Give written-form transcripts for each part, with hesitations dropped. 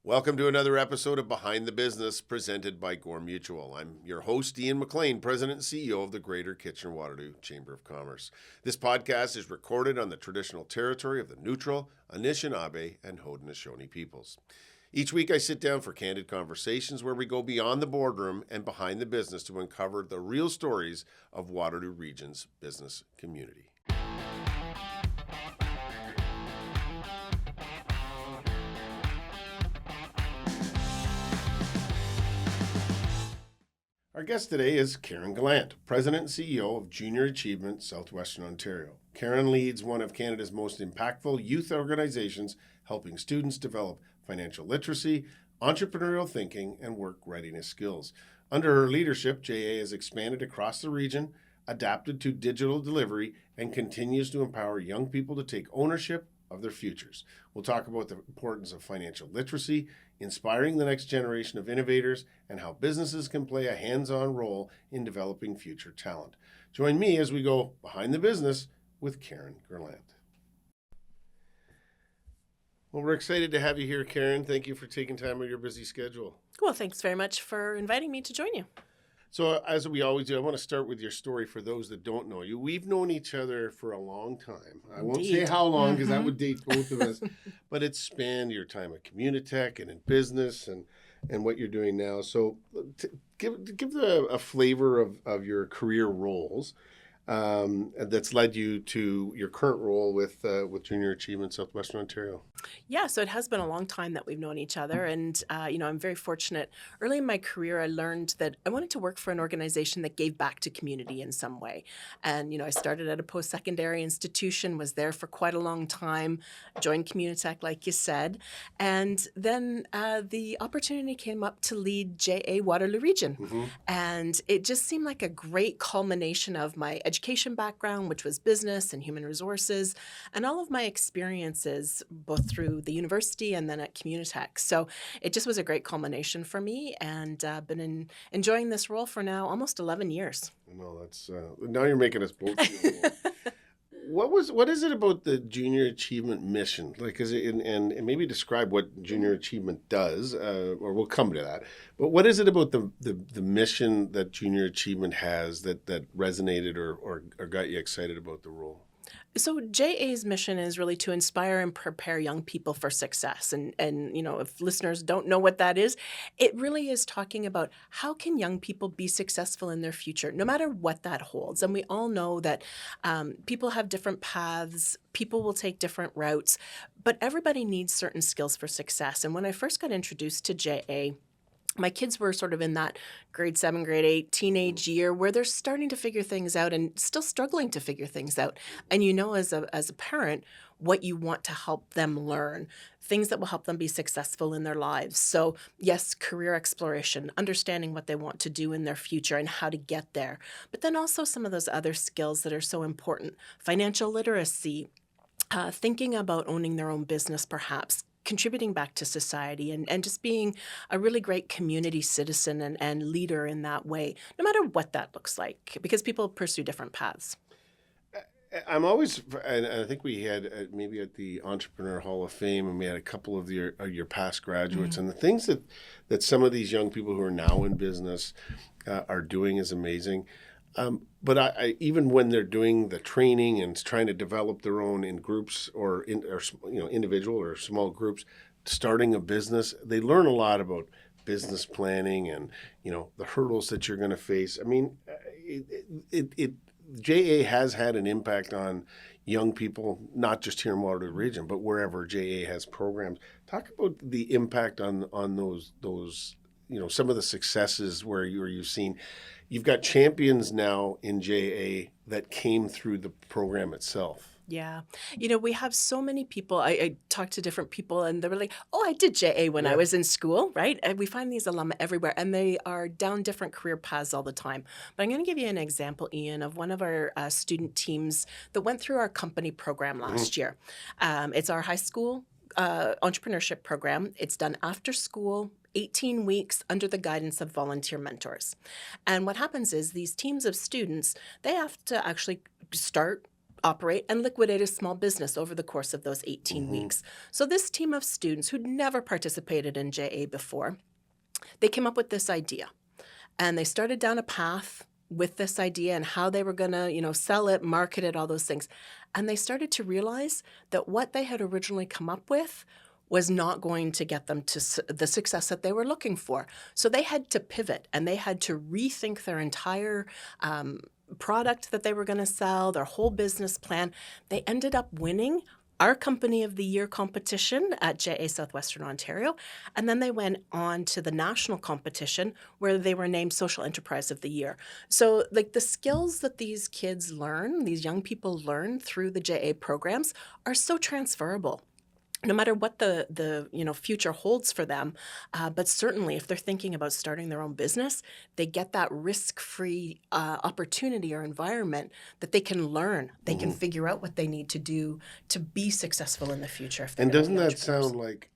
Welcome to another episode of Behind the Business presented by Gore Mutual. I'm your host, Ian McLean, President and CEO of the Greater Kitchener-Waterloo Chamber of Commerce. This podcast is recorded on the traditional territory of the Neutral, Anishinaabe, and Haudenosaunee peoples. Each week I sit down for candid conversations where we go beyond the boardroom and behind the business to uncover the real stories of Waterloo Region's business community. Our guest today is Karen Gallant, President and CEO of Junior Achievement Southwestern Ontario. Karen leads one of Canada's most impactful youth organizations, helping students develop financial literacy, entrepreneurial thinking, and work readiness skills. Under her leadership, JA has expanded across the region, adapted to digital delivery, and continues to empower young people to take ownership of their futures. We'll talk about the importance of financial literacy, inspiring the next generation of innovators, and how businesses can play a hands-on role in developing future talent. Join me as we go behind the business with Karen Gallant. Well, we're excited to have you here, Karen. Thank you for taking time out of your busy schedule. Well, thanks very much for inviting me to join you. So, as we always do, I want to start with your story for those that don't know you. We've known each other for a long time. I won't say how long because that would date both of us, but it's spanned your time at Communitech and in business and what you're doing now. So, give a flavor of your career roles that's led you to your current role with Junior Achievement Southwestern Ontario. Yeah, so it has been a long time that we've known each other, and I'm very fortunate. Early in my career, I learned that I wanted to work for an organization that gave back to community in some way. And I started at a post-secondary institution, was there for quite a long time, joined Communitech, like you said, and then the opportunity came up to lead JA Waterloo Region, and it just seemed like a great culmination of my education background, which was business and human resources, and all of my experiences, both through the university and then at Communitech. So it just was a great culmination for me, and been enjoying this role for now almost 11 years. No, that's now you're making us both feel old. What is it about the Junior Achievement mission? Like, and maybe describe what Junior Achievement does, or we'll come to that. But what is it about the mission that Junior Achievement has that resonated or got you excited about the role? So JA's mission is really to inspire and prepare young people for success. And if listeners don't know what that is, it really is talking about how can young people be successful in their future, no matter what that holds. And we all know that people have different paths, people will take different routes, but everybody needs certain skills for success. And when I first got introduced to JA, my kids were sort of in that grade 7, grade 8 teenage year where they're starting to figure things out and still struggling to figure things out. And as a parent, what you want to help them learn, things that will help them be successful in their lives. So yes, career exploration, understanding what they want to do in their future and how to get there. But then also some of those other skills that are so important, financial literacy, thinking about owning their own business perhaps, contributing back to society and just being a really great community citizen and leader in that way, no matter what that looks like, because people pursue different paths. I'm always, and I think we had maybe at the Entrepreneur Hall of Fame, and we had a couple of your past graduates, and the things that some of these young people who are now in business are doing is amazing. But I even when they're doing the training and trying to develop their own in groups or individual or small groups, starting a business, they learn a lot about business planning and the hurdles that you're going to face. I mean, JA has had an impact on young people, not just here in Waterloo Region, but wherever JA has programs. Talk about the impact on those some of the successes where you've seen. You've got champions now in JA that came through the program itself. Yeah. We have so many people. I talk to different people and they're like, oh, I did JA when I was in school, right? And we find these alumni everywhere and they are down different career paths all the time. But I'm going to give you an example, Ian, of one of our student teams that went through our company program last year. It's our high school entrepreneurship program. It's done after school, 18 weeks under the guidance of volunteer mentors. And what happens is these teams of students, they have to actually start operate and liquidate a small business over the course of those 18 weeks. So this team of students who'd never participated in JA before, they came up with this idea. And they started down a path with this idea and how they were going to, sell it, market it, all those things. And they started to realize that what they had originally come up with was not going to get them to the success that they were looking for. So they had to pivot and they had to rethink their entire product that they were going to sell, their whole business plan. They ended up winning our Company of the Year competition at JA Southwestern Ontario. And then they went on to the national competition where they were named Social Enterprise of the Year. So the skills that these kids learn, these young people learn through the JA programs are so transferable, no matter what the future holds for them. But certainly if they're thinking about starting their own business, they get that risk-free opportunity or environment that they can learn. They can figure out what they need to do to be successful in the future. If they're And gonna doesn't be that sound entrepreneurs. like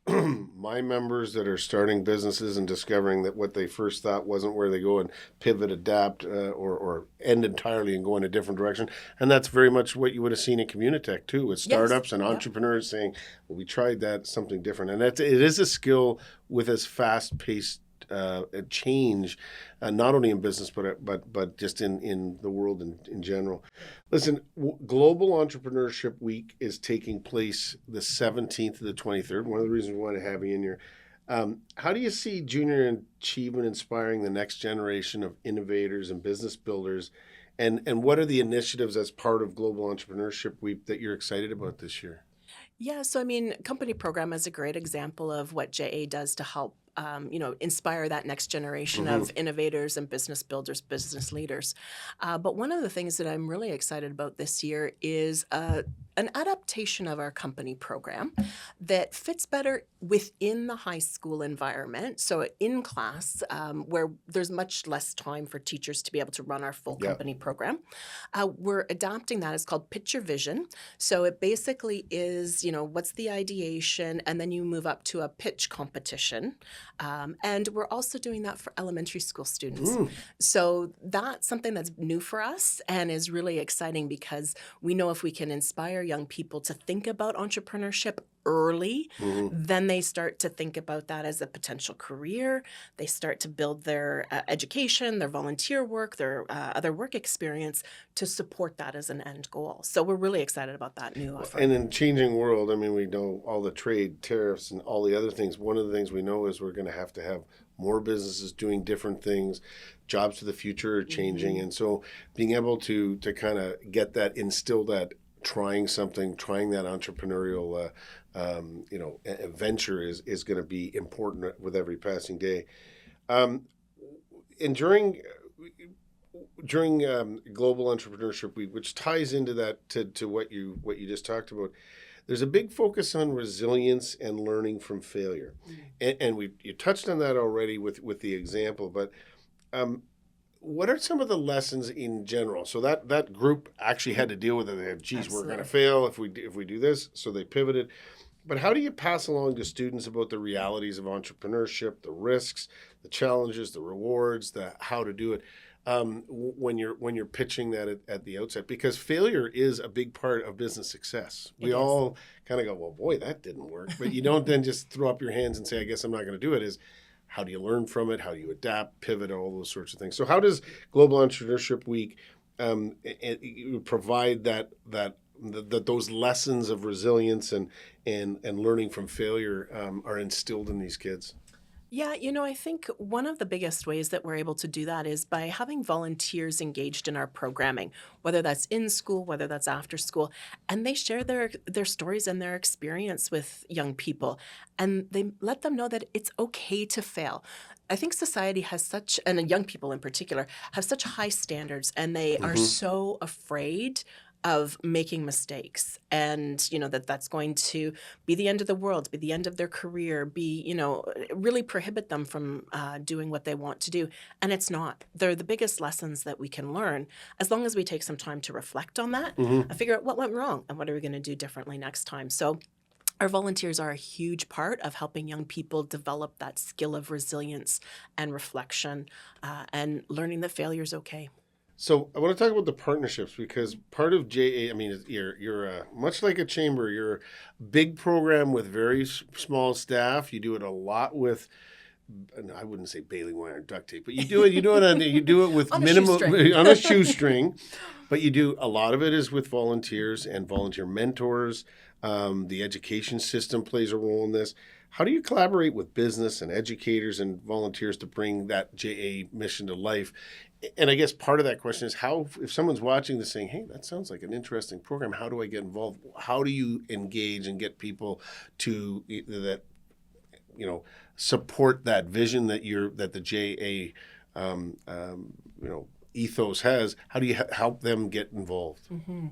my members that are starting businesses and discovering that what they first thought wasn't where they go and pivot, adapt, or end entirely and go in a different direction? And that's very much what you would have seen in Communitech too, with startups and Yep. entrepreneurs saying, well, we tried that, something different. And it is a skill with as fast-paced change, not only in business but just in the world in general. Listen, Global Entrepreneurship Week is taking place the 17th to the 23rd. One of the reasons we want to have you in here. How do you see junior achievement inspiring the next generation of innovators and business builders? And what are the initiatives as part of Global Entrepreneurship Week that you're excited about this year? Yeah, so I mean, company program is a great example of what JA does to help, inspire that next generation of innovators and business builders, business leaders. But one of the things that I'm really excited about this year is an adaptation of our company program that fits better within the high school environment. So in class, where there's much less time for teachers to be able to run our full Yeah. company program, we're adapting that. It's called Pitch Your Vision. So it basically is, what's the ideation, and then you move up to a pitch competition. And we're also doing that for elementary school students. So that's something that's new for us and is really exciting because we know if we can inspire young people to think about entrepreneurship early, then they start to think about that as a potential career. They start to build their education, their volunteer work, their other work experience to support that as an end goal. So we're really excited about that new offer. And in changing world, I mean, we know all the trade, tariffs, and all the other things. One of the things we know is we're going to have more businesses doing different things. Jobs to the future are changing. And so being able to kind of get that, instill that, trying that entrepreneurial venture is going to be important with every passing day. And during Global Entrepreneurship Week, which ties into that to what you just talked about, there's a big focus on resilience and learning from failure, and you touched on that already with the example. But what are some of the lessons in general? So that group actually had to deal with it. They had, geez, we're going to fail if we do this, so they pivoted. But how do you pass along to students about the realities of entrepreneurship, the risks, the challenges, the rewards, the how to do it? When you're pitching that at the outset, because failure is a big part of business success. We all kind of go, well, boy, that didn't work. But you don't then just throw up your hands and say, I guess I'm not going to do it. Is how do you learn from it? How do you adapt, pivot, all those sorts of things? So how does Global Entrepreneurship Week provide that those lessons of resilience and learning from failure are instilled in these kids? Yeah, I think one of the biggest ways that we're able to do that is by having volunteers engaged in our programming, whether that's in school, whether that's after school, and they share their stories and their experience with young people, and they let them know that it's okay to fail. I think society has such, and young people in particular, have such high standards, and they are so afraid of making mistakes, and that's going to be the end of the world, be the end of their career, be really prohibit them from doing what they want to do. And it's not. They're the biggest lessons that we can learn as long as we take some time to reflect on that and figure out what went wrong and what are we going to do differently next time. So our volunteers are a huge part of helping young people develop that skill of resilience and reflection and learning that failure is okay. So I want to talk about the partnerships because part of JA, I mean, you're much like a chamber. You're a big program with very small staff. You do it a lot with, and I wouldn't say baling wire and duct tape, but you do it with On a minimal shoestring. on a shoestring. But you do a lot of it is with volunteers and volunteer mentors. The education system plays a role in this. How do you collaborate with business and educators and volunteers to bring that JA mission to life? And I guess part of that question is how, if someone's watching this saying, hey, that sounds like an interesting program, how do I get involved? How do you engage and get people to that, support that vision that the JA, ethos has? How do you help them get involved? Mm-hmm.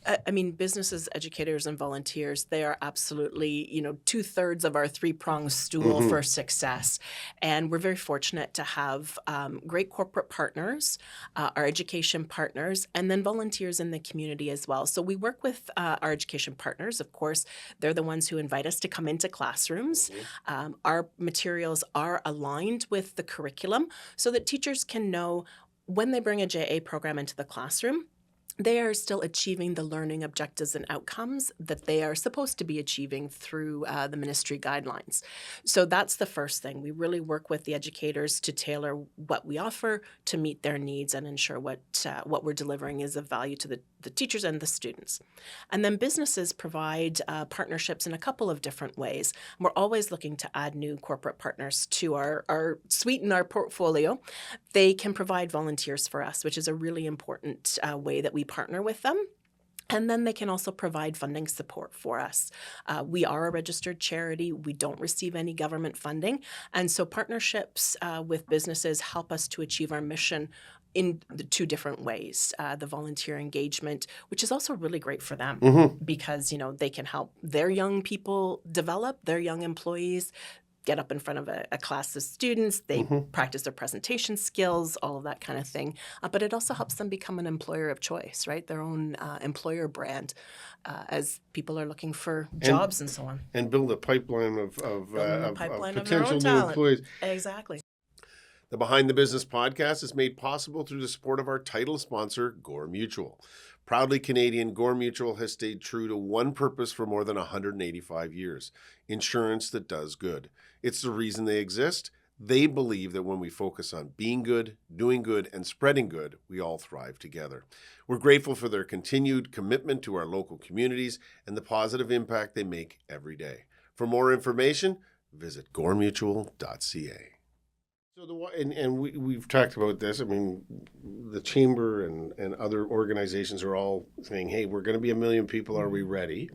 I mean, businesses, educators, and volunteers, they are absolutely, 2/3 of our three-pronged stool for success. And we're very fortunate to have great corporate partners, our education partners, and then volunteers in the community as well. So we work with our education partners. Of course, they're the ones who invite us to come into classrooms. Our materials are aligned with the curriculum so that teachers can know when they bring a JA program into the classroom, they are still achieving the learning objectives and outcomes that they are supposed to be achieving through the ministry guidelines. So that's the first thing. We really work with the educators to tailor what we offer to meet their needs and ensure what we're delivering is of value to the teachers and the students. And then businesses provide partnerships in a couple of different ways. We're always looking to add new corporate partners to our suite and our portfolio. They can provide volunteers for us, which is a really important way that we partner with them. And then they can also provide funding support for us. We are a registered charity. We don't receive any government funding. And so partnerships with businesses help us to achieve our mission in the two different ways. The volunteer engagement, which is also really great for them because, they can help their young people develop, their young employees get up in front of a class of students, they practice their presentation skills, all of that kind of thing. But it also helps them become an employer of choice, right? Their own employer brand as people are looking for jobs and so on. And build a pipeline of potential new employees. Exactly. The Behind the Business podcast is made possible through the support of our title sponsor, Gore Mutual. Proudly Canadian, Gore Mutual has stayed true to one purpose for more than 185 years, insurance that does good. It's the reason they exist. They believe that when we focus on being good, doing good, and spreading good, we all thrive together. We're grateful for their continued commitment to our local communities and the positive impact they make every day. For more information, visit goremutual.ca. So we've talked about this. I mean, the chamber and other organizations are all saying, hey, we're going to be 1 million people. Are we ready?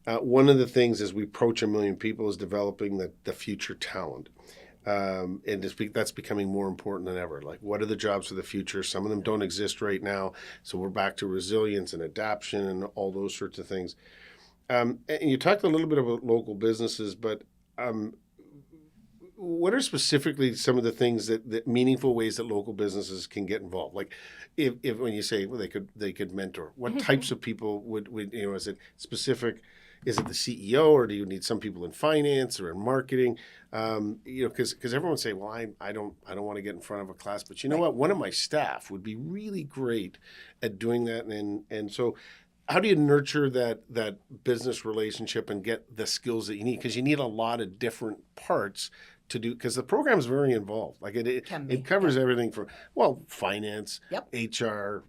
One of the things as we approach 1 million people is developing the future talent. And that's becoming more important than ever. Like, what are the jobs of the future? Some of them don't exist right now. So we're back to resilience and adaptation and all those sorts of things. And you talked a little bit about local businesses, but what are specifically some of the things that meaningful ways that local businesses can get involved? Like, if when you say they could mentor, what types of people would is it specific? Is it the CEO, or do you need some people in finance or in marketing? Because everyone say, well, I don't want to get in front of a class, but you know what? One of my staff would be really great at doing that, and so. How do you nurture that business relationship and get the skills that you need? Because you need a lot of different parts to do, because the program is very involved. Like it covers everything from finance, HR,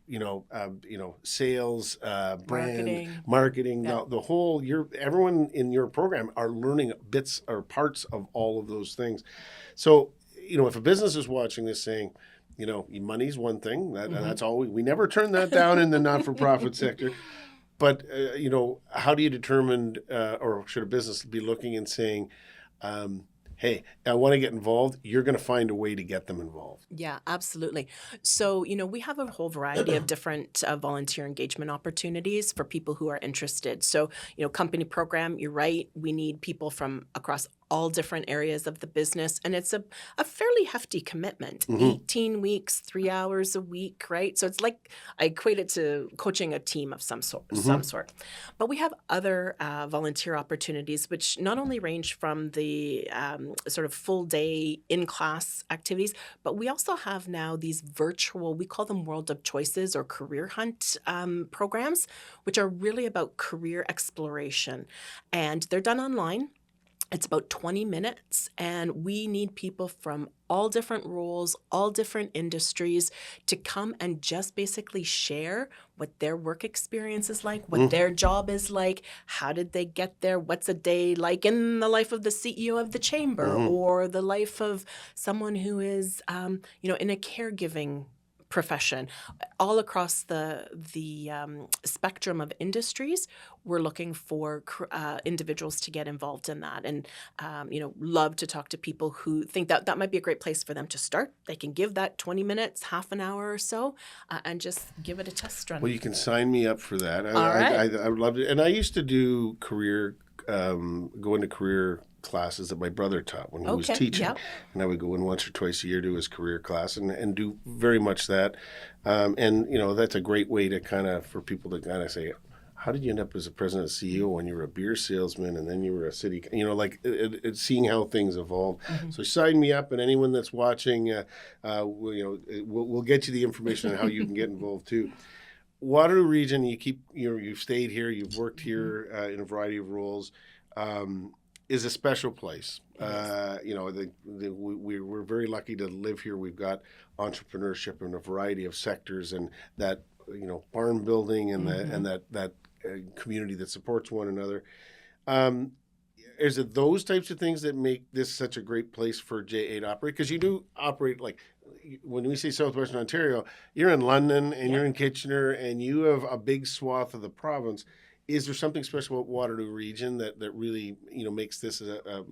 sales, brand, marketing. The whole everyone in your program are learning bits or parts of all of those things. So if a business is watching this saying, money's one thing, and that's all we never turn that down in the not-for-profit sector. But, how do you determine, or should a business be looking and saying, hey, I want to get involved? You're going to find a way to get them involved. Yeah, absolutely. So, we have a whole variety of different volunteer engagement opportunities for people who are interested. So, company program, you're right. We need people from across all different areas of the business. And it's a fairly hefty commitment, 18 weeks, 3 hours a week, right? So it's like I equate it to coaching a team of some sort. But we have other volunteer opportunities, which not only range from the sort of full day in-class activities, but we also have now these virtual, we call them World of Choices or Career Hunt programs, which are really about career exploration. And they're done online. It's about 20 minutes, and we need people from all different roles, all different industries to come and just basically share what their work experience is like, what their job is like, how did they get there, what's a day like in the life of the CEO of the chamber or the life of someone who is, in a caregiving profession. All across the spectrum of industries, we're looking for individuals to get involved in that, and love to talk to people who think that that might be a great place for them to start. They can give that 20 minutes, half an hour or so, and just give it a test run. Well, you can sign me up for that. All right. I would love it. And I used to do go into career classes that my brother taught when he was teaching. Yep. And I would go in once or twice a year to his career class and do very much that. That's a great way to for people to kind of say, how did you end up as a president and CEO when you were a beer salesman and then you were a city, seeing how things evolve. So sign me up, and anyone that's watching, we'll get you the information on how you can get involved too. Waterloo Region, you've stayed here, you've worked here in a variety of roles, is a special place. We're very lucky to live here. We've got entrepreneurship in a variety of sectors, and that barn building and that community that supports one another. Is it those types of things that make this such a great place for JA to operate? Because you do operate, like when we say Southwestern Ontario, you're in London and you're in Kitchener, and you have a big swath of the province. Is there something special about Waterloo Region that really makes this a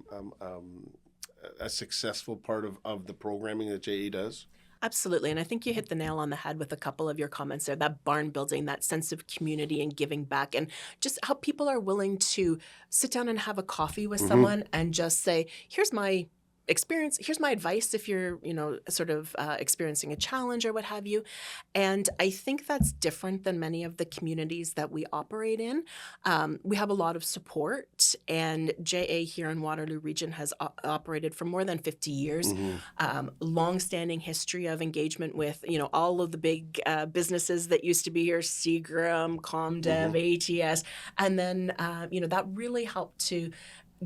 successful part of the programming that JA does? Absolutely. And I think you hit the nail on the head with a couple of your comments there, that barn building, that sense of community and giving back, and just how people are willing to sit down and have a coffee with someone and just say, here's my experience, here's my advice if you're, experiencing a challenge or what have you. And I think that's different than many of the communities that we operate in. We have a lot of support, and JA here in Waterloo Region has operated for more than 50 years. Long-standing history of engagement with, all of the big businesses that used to be here, Seagram, ComDev, ATS. And then, that really helped to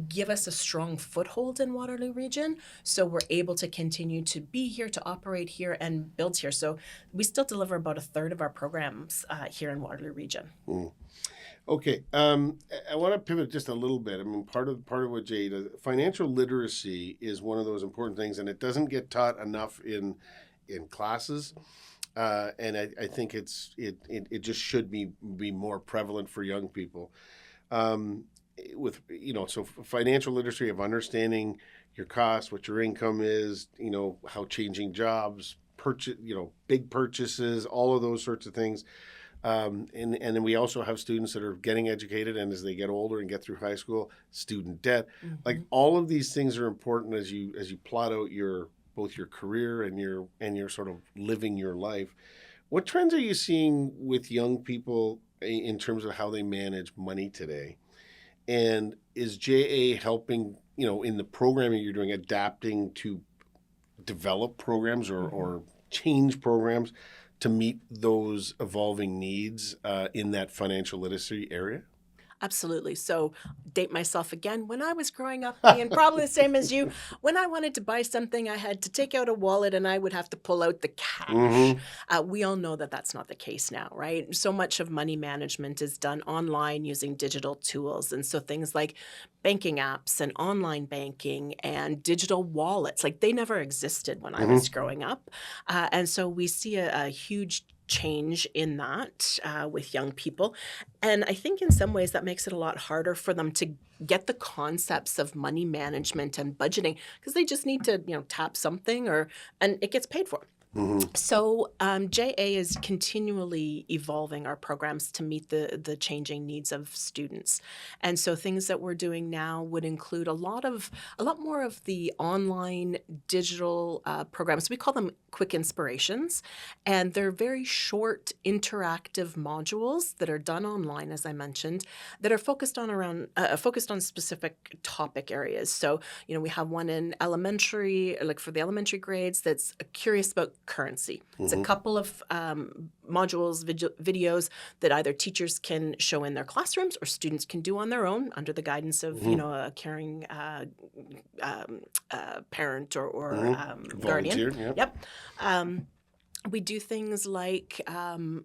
give us a strong foothold in Waterloo Region, so we're able to continue to be here, to operate here, and build here. So we still deliver about a third of our programs here in Waterloo Region. Okay, I want to pivot just a little bit. I mean, part of what Jay does, financial literacy is one of those important things, and it doesn't get taught enough in classes. And I think it just should be more prevalent for young people. So financial literacy of understanding your costs, what your income is, how changing jobs, big purchases, all of those sorts of things. And then we also have students that are getting educated, and as they get older and get through high school, student debt. Like all of these things are important as you plot out both your career and your sort of living your life. What trends are you seeing with young people in terms of how they manage money today? And is JA helping, in the programming you're doing, adapting to develop programs or change programs to meet those evolving needs in that financial literacy area? Absolutely. So, date myself again. When I was growing up, and probably the same as you, when I wanted to buy something, I had to take out a wallet and I would have to pull out the cash. We all know that that's not the case now, right? So much of money management is done online using digital tools. And so things like banking apps and online banking and digital wallets, like they never existed when I was growing up. And so we see a huge change in that with young people. And I think in some ways that makes it a lot harder for them to get the concepts of money management and budgeting, because they just need to, tap something and it gets paid for. So JA is continually evolving our programs to meet the changing needs of students, and so things that we're doing now would include a lot more of the online digital programs. We call them quick inspirations, and they're very short interactive modules that are done online, as I mentioned, that are focused on specific topic areas. So we have one in elementary, like for the elementary grades, that's curious about currency. It's a couple of modules, videos that either teachers can show in their classrooms or students can do on their own under the guidance of a caring parent or guardian. Volunteer, Yep. We do things like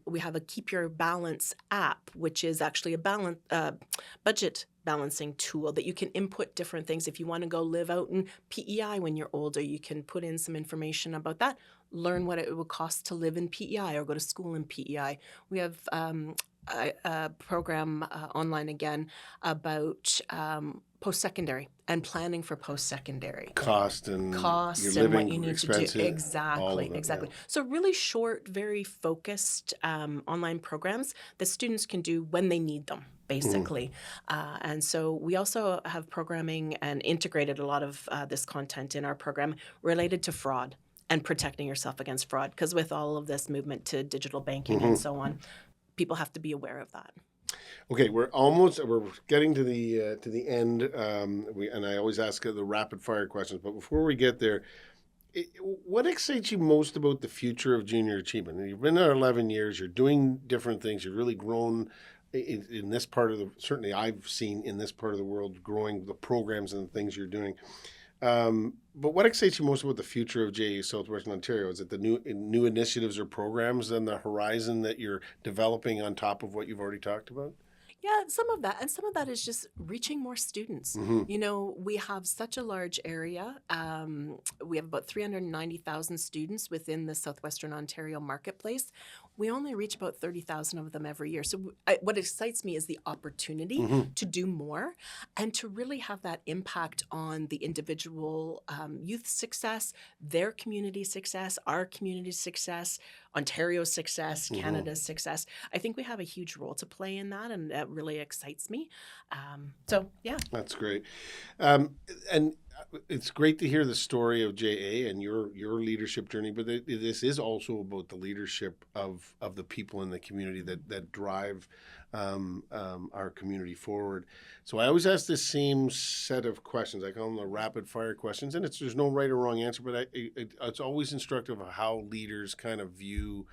we have a Keep Your Balance app, which is actually a budget balancing tool that you can input different things. If you want to go live out in PEI when you're older, you can put in some information about that, learn what it would cost to live in PEI or go to school in PEI. We have a program online again about post-secondary and planning for post-secondary. Cost and Cost your and living what you need expenses, to do. Exactly, all of it, exactly. yeah. So really short, very focused online programs that students can do when they need them, basically. And so we also have programming and integrated a lot of this content in our program related to fraud and protecting yourself against fraud. Because with all of this movement to digital banking and so on, people have to be aware of that. Okay, we're getting to the end. And I always ask the rapid fire questions, but before we get there, what excites you most about the future of junior achievement? You've been there 11 years. You're doing different things. You've really grown in this part of certainly I've seen in this part of the world, growing the programs and the things you're doing. But what excites you most about the future of JA Southwestern Ontario? Is it the new initiatives or programs on the horizon that you're developing on top of what you've already talked about? Yeah, some of that. And some of that is just reaching more students. We have such a large area. We have about 390,000 students within the Southwestern Ontario marketplace. We only reach about 30,000 of them every year. So what excites me is the opportunity to do more and to really have that impact on the individual youth success, their community success, our community success, Ontario's success, Canada's success. I think we have a huge role to play in that, and that really excites me. Yeah. That's great. And it's great to hear the story of JA and your leadership journey, but this is also about the leadership of the people in the community that drive our community forward. So I always ask the same set of questions. I call them the rapid fire questions, and there's no right or wrong answer, but it's always instructive of how leaders kind of view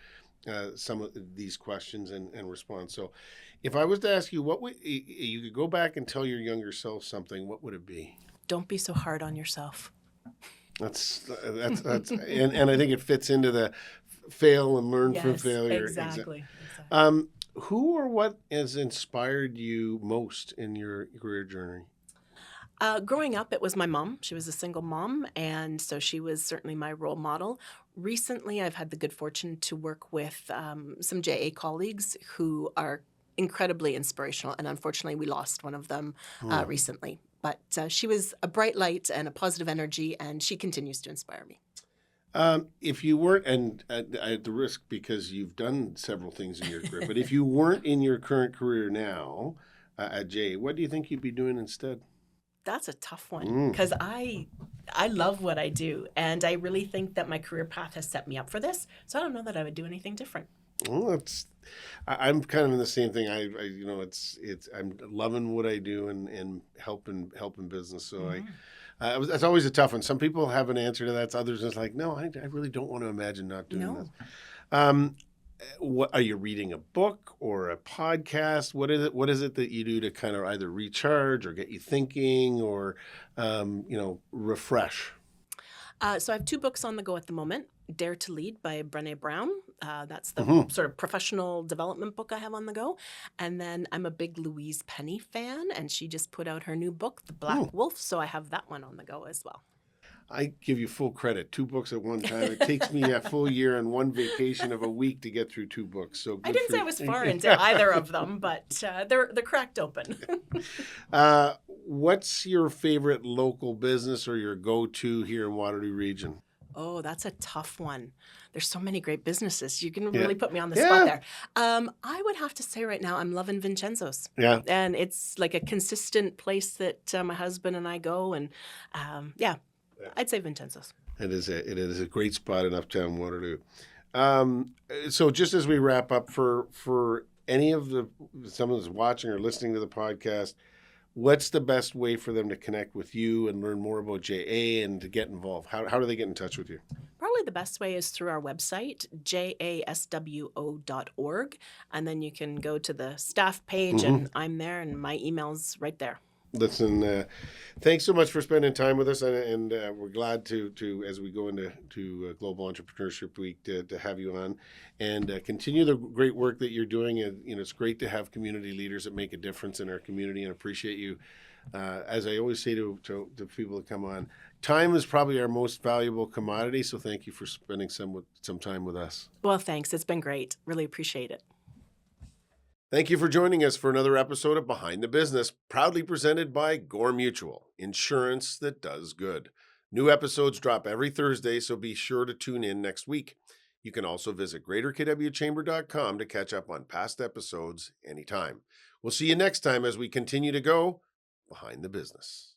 some of these questions and respond. So if I was to ask you, what would you could go back and tell your younger self something, what would it be? Don't be so hard on yourself. That's and I think it fits into the fail and learn from failure. Exactly. Who or what has inspired you most in your career journey? Growing up, it was my mom. She was a single mom, and so she was certainly my role model. Recently, I've had the good fortune to work with some JA colleagues who are incredibly inspirational, and unfortunately, we lost one of them recently. But she was a bright light and a positive energy, and she continues to inspire me. If you weren't, and at the risk because you've done several things in your career, but if you weren't in your current career now at JA, what do you think you'd be doing instead? That's a tough one because I love what I do, and I really think that my career path has set me up for this. So I don't know that I would do anything different. Well, I'm kind of in the same thing. I'm loving what I do and helping business. So it's always a tough one. Some people have an answer to that. Others is like, no, I really don't want to imagine not doing this. What are you reading, a book or a podcast? What is it that you do to kind of either recharge or get you thinking or refresh? So I have 2 books on the go at the moment. Dare to Lead by Brené Brown. That's the sort of professional development book I have on the go. And then I'm a big Louise Penny fan, and she just put out her new book, The Black Wolf. So I have that one on the go as well. I give you full credit. 2 books at one time. It takes me a full year and one vacation of a week to get through 2 books. So I didn't say I was far into either of them, but they're cracked open. What's your favorite local business or your go-to here in Waterloo Region? Oh, that's a tough one. There's so many great businesses. You can Yeah. really put me on the spot Yeah. there. I would have to say right now, I'm loving Vincenzo's. Yeah. And it's like a consistent place that my husband and I go. And yeah, Yeah. I'd say Vincenzo's. It is a great spot in Uptown Waterloo. So just as we wrap up, for any of the someone that's watching or listening to the podcast, what's the best way for them to connect with you and learn more about JA and to get involved? How do they get in touch with you? Probably the best way is through our website, jaswo.org. And then you can go to the staff page, Mm-hmm. and I'm there, and my email's right there. Listen, thanks so much for spending time with us, and we're glad to as we go into Global Entrepreneurship Week to have you on, and continue the great work that you're doing. And it's great to have community leaders that make a difference in our community, and appreciate you. As I always say to people that come on, time is probably our most valuable commodity. So thank you for spending some time with us. Well, thanks. It's been great. Really appreciate it. Thank you for joining us for another episode of Behind the Business, proudly presented by Gore Mutual, insurance that does good. New episodes drop every Thursday, so be sure to tune in next week. You can also visit greaterkwchamber.com to catch up on past episodes anytime. We'll see you next time as we continue to go Behind the Business.